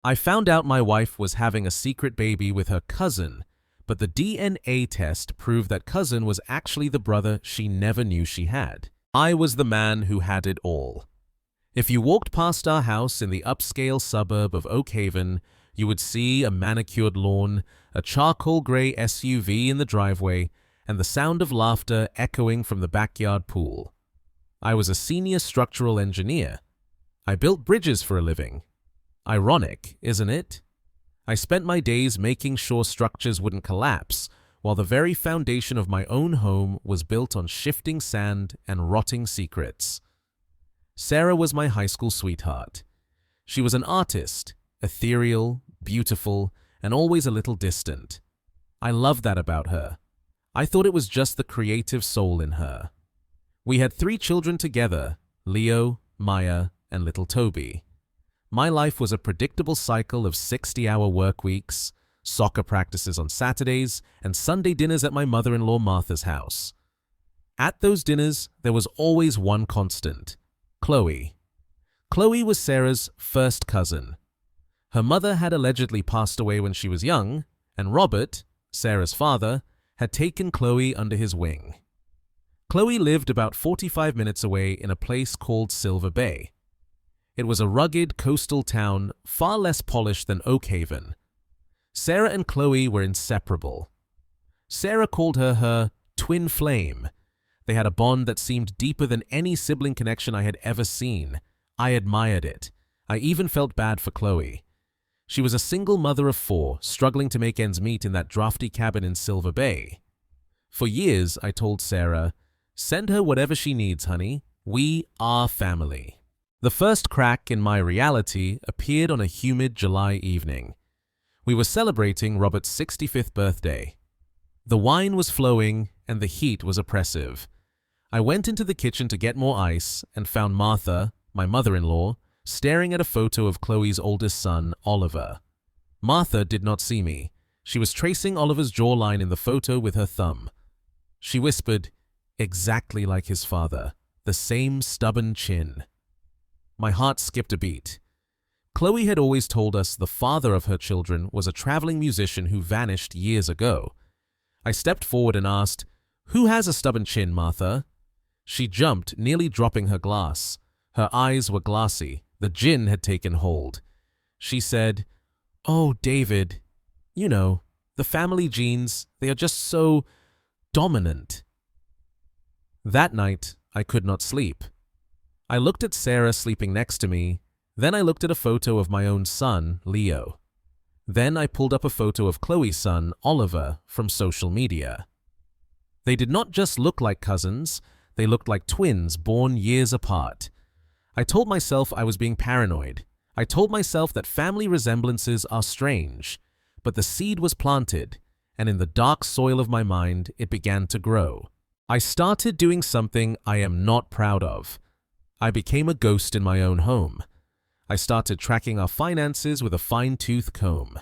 I found out my wife was having a secret baby with her cousin, but the DNA test proved that cousin was actually the brother she never knew she had. I was the man who had it all. If you walked past our house in the upscale suburb of Oakhaven, you would see a manicured lawn, a charcoal gray SUV in the driveway, and the sound of laughter echoing from the backyard pool. I was a senior structural engineer. I built bridges for a living. Ironic, isn't it? I spent my days making sure structures wouldn't collapse, while the very foundation of my own home was built on shifting sand and rotting secrets. Sarah was my high school sweetheart. She was an artist, ethereal, beautiful, and always a little distant. I loved that about her. I thought it was just the creative soul in her. We had 3 children together, Leo, Maya, and little Toby. My life was a predictable cycle of 60-hour work weeks, soccer practices on Saturdays, and Sunday dinners at my mother-in-law Martha's house. At those dinners, there was always one constant: Chloe. Chloe was Sarah's first cousin. Her mother had allegedly passed away when she was young, and Robert, Sarah's father, had taken Chloe under his wing. Chloe lived about 45 minutes away in a place called Silver Bay. It was a rugged coastal town, far less polished than Oakhaven. Sarah and Chloe were inseparable. Sarah called her twin flame. They had a bond that seemed deeper than any sibling connection I had ever seen. I admired it. I even felt bad for Chloe. She was a single mother of 4, struggling to make ends meet in that drafty cabin in Silver Bay. For years, I told Sarah, "Send her whatever she needs, honey. We are family." The first crack in my reality appeared on a humid July evening. We were celebrating Robert's 65th birthday. The wine was flowing and the heat was oppressive. I went into the kitchen to get more ice and found Martha, my mother-in-law, staring at a photo of Chloe's oldest son, Oliver. Martha did not see me. She was tracing Oliver's jawline in the photo with her thumb. She whispered, "Exactly like his father, the same stubborn chin." My heart skipped a beat. Chloe had always told us the father of her children was a traveling musician who vanished years ago. I stepped forward and asked, "Who has a stubborn chin, Martha?" She jumped, nearly dropping her glass. Her eyes were glassy. The gin had taken hold. She said, "Oh, David, you know, the family genes, they are just so dominant." That night, I could not sleep. I looked at Sarah sleeping next to me. Then I looked at a photo of my own son, Leo. Then I pulled up a photo of Chloe's son, Oliver, from social media. They did not just look like cousins, they looked like twins born years apart. I told myself I was being paranoid. I told myself that family resemblances are strange. But the seed was planted, and in the dark soil of my mind, it began to grow. I started doing something I am not proud of. I became a ghost in my own home. I started tracking our finances with a fine-tooth comb.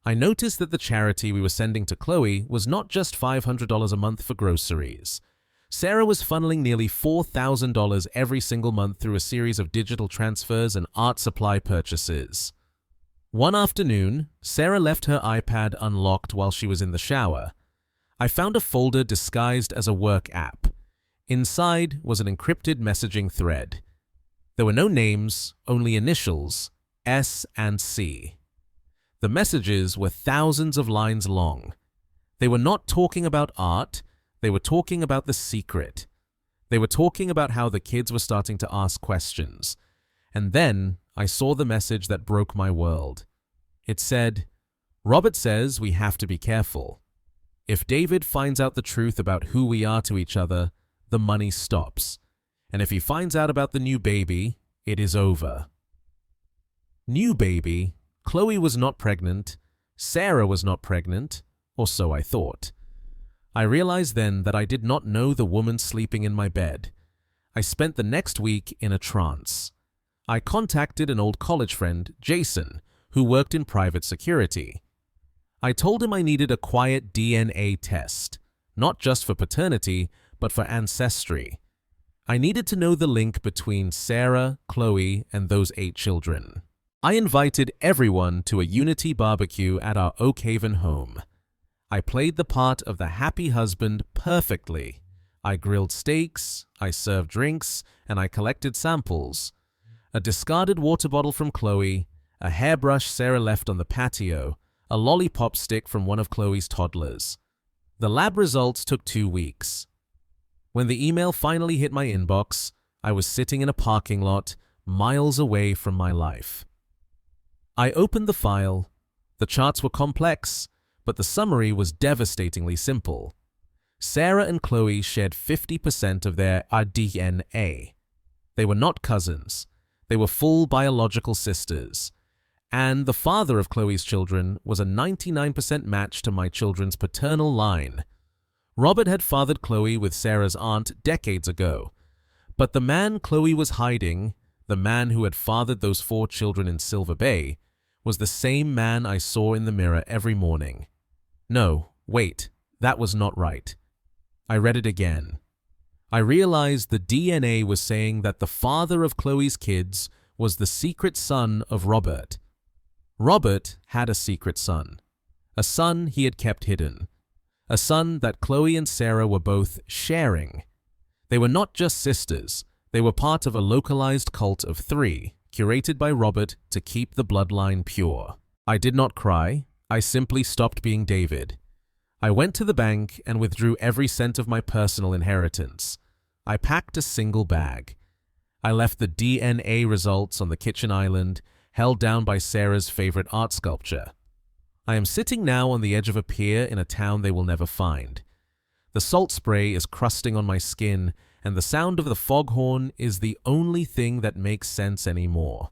I noticed that the charity we were sending to Chloe was not just $500 a month for groceries. Sarah was funneling nearly $4,000 every single month through a series of digital transfers and art supply purchases. One afternoon, Sarah left her iPad unlocked while she was in the shower. I found a folder disguised as a work app. Inside was an encrypted messaging thread. There were no names, only initials, S and C. The messages were thousands of lines long. They were not talking about art, they were talking about the secret. They were talking about how the kids were starting to ask questions. And then I saw the message that broke my world. It said, "Robert says we have to be careful. If David finds out the truth about who we are to each other, the money stops. And if he finds out about the new baby, it is over." New baby? Chloe was not pregnant. Sarah was not pregnant, or so I thought. I realized then that I did not know the woman sleeping in my bed. I spent the next week in a trance. I contacted an old college friend, Jason, who worked in private security. I told him I needed a quiet DNA test, not just for paternity, but for ancestry. I needed to know the link between Sarah, Chloe, and those 8 children. I invited everyone to a unity barbecue at our Oakhaven home. I played the part of the happy husband perfectly. I grilled steaks, I served drinks, and I collected samples. A discarded water bottle from Chloe, a hairbrush Sarah left on the patio, a lollipop stick from one of Chloe's toddlers. The lab results took 2 weeks. When the email finally hit my inbox, I was sitting in a parking lot, miles away from my life. I opened the file. The charts were complex, but the summary was devastatingly simple. Sarah and Chloe shared 50% of their DNA. They were not cousins. They were full biological sisters. And the father of Chloe's children was a 99% match to my children's paternal line. Robert had fathered Chloe with Sarah's aunt decades ago. But the man Chloe was hiding, the man who had fathered those 4 children in Silver Bay, was the same man I saw in the mirror every morning. No, wait, that was not right. I read it again. I realized the DNA was saying that the father of Chloe's kids was the secret son of Robert. Robert had a secret son, a son he had kept hidden, a son that Chloe and Sarah were both sharing. They were not just sisters, they were part of a localized cult of 3, curated by Robert to keep the bloodline pure. I did not cry, I simply stopped being David. I went to the bank and withdrew every cent of my personal inheritance. I packed a single bag. I left the DNA results on the kitchen island, held down by Sarah's favorite art sculpture. I am sitting now on the edge of a pier in a town they will never find. The salt spray is crusting on my skin, and the sound of the foghorn is the only thing that makes sense anymore.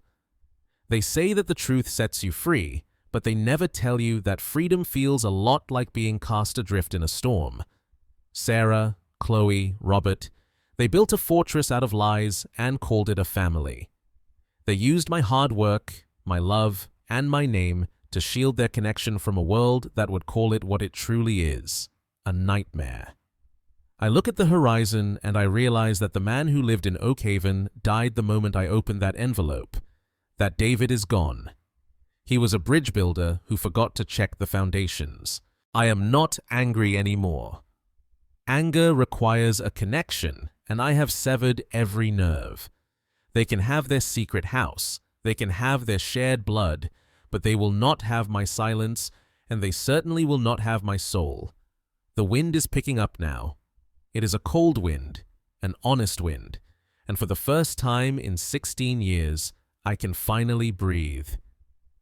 They say that the truth sets you free, but they never tell you that freedom feels a lot like being cast adrift in a storm. Sarah, Chloe, Robert, they built a fortress out of lies and called it a family. They used my hard work, my love, and my name to shield their connection from a world that would call it what it truly is, a nightmare. I look at the horizon and I realize that the man who lived in Oakhaven died the moment I opened that envelope, that David is gone. He was a bridge builder who forgot to check the foundations. I am not angry anymore. Anger requires a connection, and I have severed every nerve. They can have their secret house, they can have their shared blood, but they will not have my silence, and they certainly will not have my soul. The wind is picking up now. It is a cold wind, an honest wind, and for the first time in 16 years, I can finally breathe.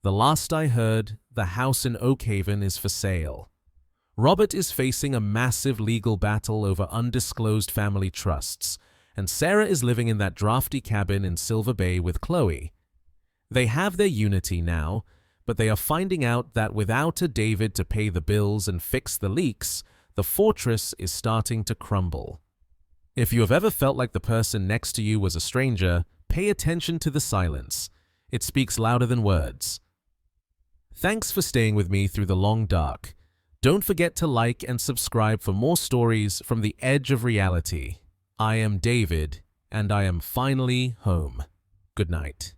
The last I heard, the house in Oakhaven is for sale. Robert is facing a massive legal battle over undisclosed family trusts, and Sarah is living in that drafty cabin in Silver Bay with Chloe. They have their unity now, but they are finding out that without a David to pay the bills and fix the leaks, the fortress is starting to crumble. If you have ever felt like the person next to you was a stranger, pay attention to the silence. It speaks louder than words. Thanks for staying with me through the long dark. Don't forget to like and subscribe for more stories from the edge of reality. I am David, and I am finally home. Good night.